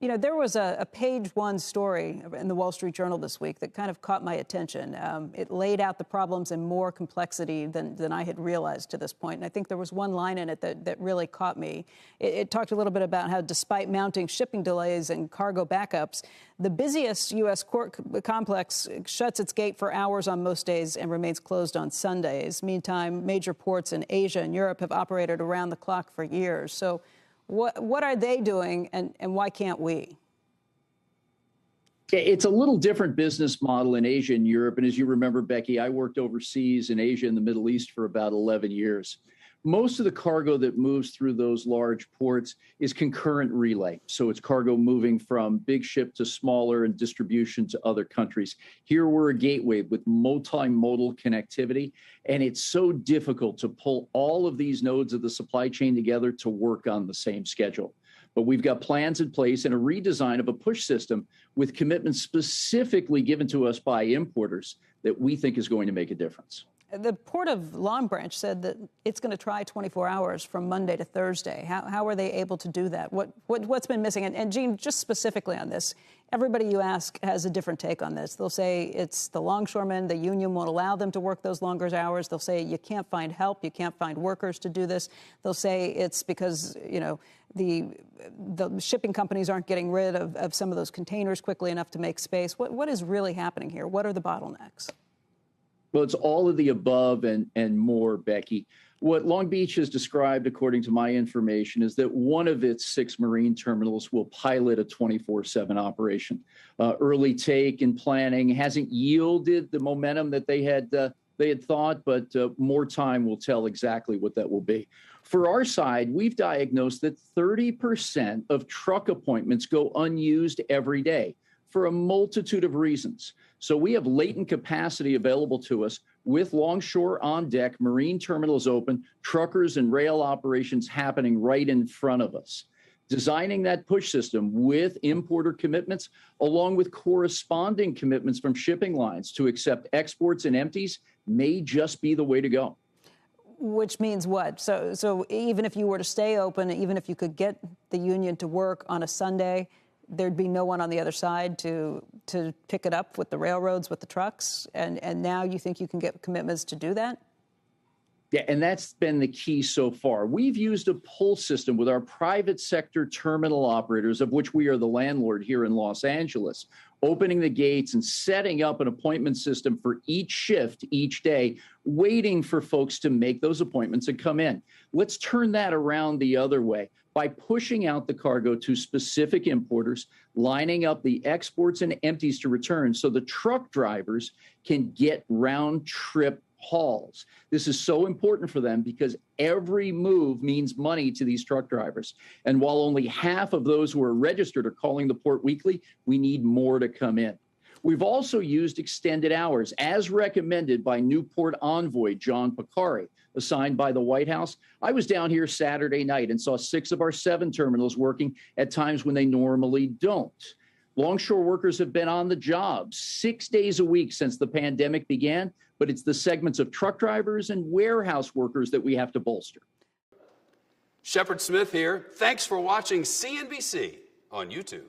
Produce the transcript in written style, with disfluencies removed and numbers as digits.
You know, there was a page one story in the Wall Street Journal this week that kind of caught my attention. It laid out the problems in more complexity than I had realized to this point. And I think there was one line in it that really caught me. It talked a little bit about how despite mounting shipping delays and cargo backups, the busiest U.S. port complex shuts its gate for hours on most days and remains closed on Sundays. Meantime, major ports in Asia and Europe have operated around the clock for years. So what are they doing, and why can't we? It's a little different business model in Asia and Europe. And as you remember, Becky, I worked overseas in Asia and the Middle East for about 11 years. Most of the cargo that moves through those large ports is concurrent relay. So it's cargo moving from big ship to smaller and distribution to other countries. Here we're a gateway with multimodal connectivity, and it's so difficult to pull all of these nodes of the supply chain together to work on the same schedule. But we've got plans in place and a redesign of a push system with commitments specifically given to us by importers that we think is going to make a difference. The Port of Long Branch said that it's going to try 24 hours from Monday to Thursday. How are they able to do that? What's been missing? And Gene, just specifically on this, everybody you ask has a different take on this. They'll say it's the longshoremen, the union won't allow them to work those longer hours. They'll say you can't find help, you can't find workers to do this. They'll say it's because, you know, the shipping companies aren't getting rid of some of those containers quickly enough to make space. What is really happening here? What are the bottlenecks? Well, it's all of the above and more, Becky. What Long Beach has described, according to my information, is that one of its 6 marine terminals will pilot a 24/7 operation. Early take and planning hasn't yielded the momentum that they had thought, but more time will tell exactly what that will be. For our side, we've diagnosed that 30% of truck appointments go unused every day for a multitude of reasons. So we have latent capacity available to us with longshore on deck, marine terminals open, truckers and rail operations happening right in front of us. Designing that push system with importer commitments, along with corresponding commitments from shipping lines to accept exports and empties, may just be the way to go. Which means what? So even if you were to stay open, even if you could get the union to work on a Sunday, there'd be no one on the other side to pick it up with the railroads, with the trucks, and now you think you can get commitments to do that? Yeah, and that's been the key so far. We've used a pull system with our private sector terminal operators, of which we are the landlord here in Los Angeles, opening the gates and setting up an appointment system for each shift each day, waiting for folks to make those appointments and come in. Let's turn that around the other way by pushing out the cargo to specific importers, lining up the exports and empties to return so the truck drivers can get round trip hauls. This is so important for them because every move means money to these truck drivers. And while only half of those who are registered are calling the port weekly, we need more to come in. We've also used extended hours as recommended by Newport envoy John Picari, assigned by the White House. I was down here Saturday night and saw 6 of our 7 terminals working at times when they normally don't. Longshore workers have been on the job 6 days a week since the pandemic began, but it's the segments of truck drivers and warehouse workers that we have to bolster. Shepard Smith here. Thanks for watching CNBC on YouTube.